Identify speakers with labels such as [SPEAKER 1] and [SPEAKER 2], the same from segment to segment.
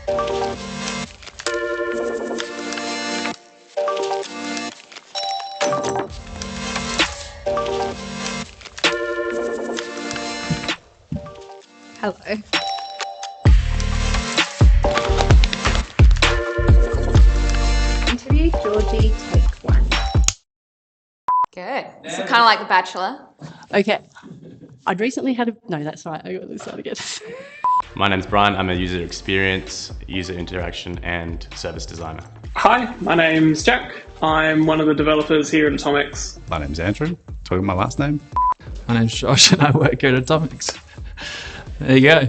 [SPEAKER 1] Hello. Interview Georgie, take one.
[SPEAKER 2] Good. So kind of like The Bachelor.
[SPEAKER 3] Okay. I'd recently had a... No, that's right. I got this out again.
[SPEAKER 4] My name's Brian. I'm a user experience, user interaction and service designer.
[SPEAKER 5] Hi, my name's Jack. I'm one of the developers here at Atomics.
[SPEAKER 6] My name's Andrew. Talking my last name.
[SPEAKER 7] My name's Josh and I work here at Atomics. There you go.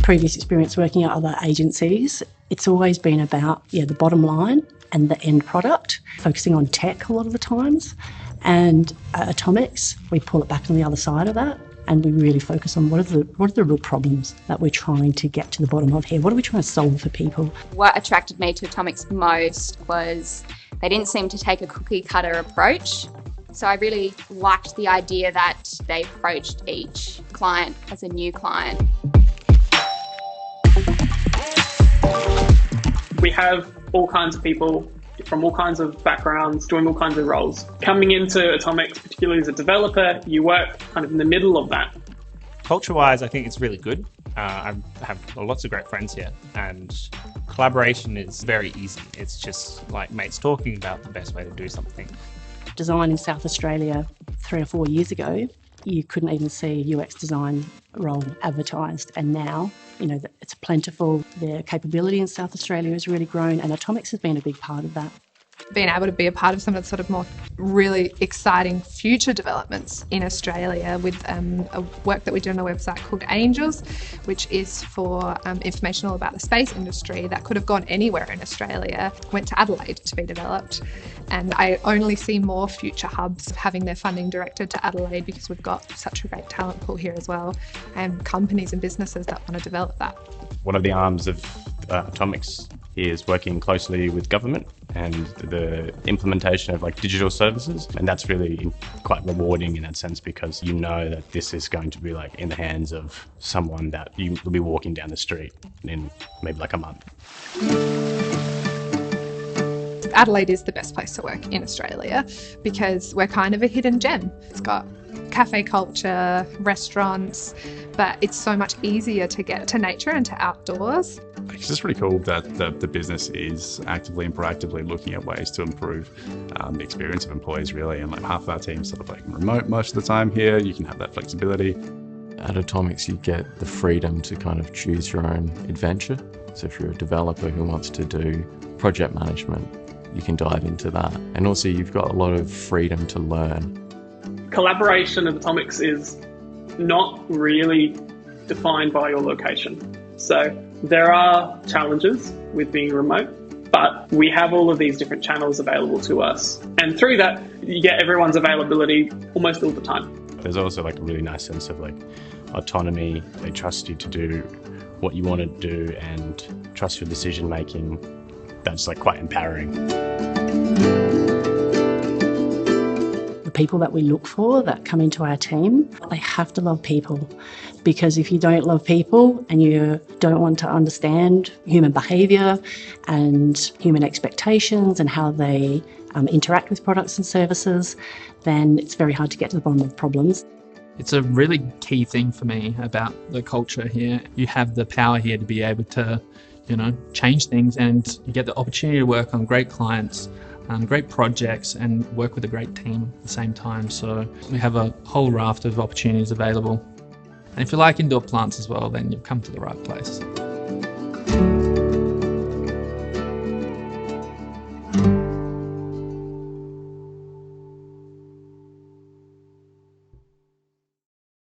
[SPEAKER 3] Previous experience working at other agencies, it's always been about the bottom line and the end product, focusing on tech a lot of the times. And at Atomics, we pull it back on the other side of that, and we really focus on what are the real problems that we're trying to get to the bottom of here. What are we trying to solve for people?
[SPEAKER 2] What attracted me to Atomics most was they didn't seem to take a cookie cutter approach. So I really liked the idea that they approached each client as a new client.
[SPEAKER 5] We have all kinds of people from all kinds of backgrounds doing all kinds of roles. Coming into Atomics, particularly as a developer, you work kind of in the middle of that.
[SPEAKER 8] Culture-wise, I think it's really good. I have lots of great friends here, and collaboration is very easy. It's just like mates talking about the best way to do something.
[SPEAKER 3] Design in South Australia 3 or 4 years ago, you couldn't even see a UX design role advertised, and now it's plentiful. The capability in South Australia has really grown, and Atomics has been a big part of that.
[SPEAKER 1] Being able to be a part of some of the sort of more really exciting future developments in Australia with a work that we do on a website called Angels, which is for information all about the space industry that could have gone anywhere in Australia, went to Adelaide to be developed. And I only see more future hubs having their funding directed to Adelaide because we've got such a great talent pool here as well, and companies and businesses that want to develop that.
[SPEAKER 4] One of the arms of Atomics is working closely with government and the implementation of digital services, and that's really quite rewarding in that sense, because you know that this is going to be in the hands of someone that you will be walking down the street in maybe a month.
[SPEAKER 1] Adelaide is the best place to work in Australia because we're kind of a hidden gem. It's got cafe culture, restaurants, but it's so much easier to get to nature and to outdoors.
[SPEAKER 6] It's just really cool that the business is actively and proactively looking at ways to improve the experience of employees, really. And half of our team's remote most of the time here. You can have that flexibility.
[SPEAKER 9] At Atomics, you get the freedom to kind of choose your own adventure. So if you're a developer who wants to do project management, you can dive into that. And also you've got a lot of freedom to learn.
[SPEAKER 5] Collaboration at Atomics is not really defined by your location. So there are challenges with being remote, but we have all of these different channels available to us. And through that, you get everyone's availability almost all the time.
[SPEAKER 4] There's also a really nice sense of autonomy. They trust you to do what you want to do and trust your decision making. That's quite empowering.
[SPEAKER 3] The people that we look for that come into our team, they have to love people, because if you don't love people and you don't want to understand human behaviour and human expectations and how they interact with products and services, then it's very hard to get to the bottom of problems.
[SPEAKER 7] It's a really key thing for me about the culture here. You have the power here to be able to change things, and you get the opportunity to work on great clients, great projects, and work with a great team at the same time. So we have a whole raft of opportunities available. And if you like indoor plants as well, then you've come to the right place.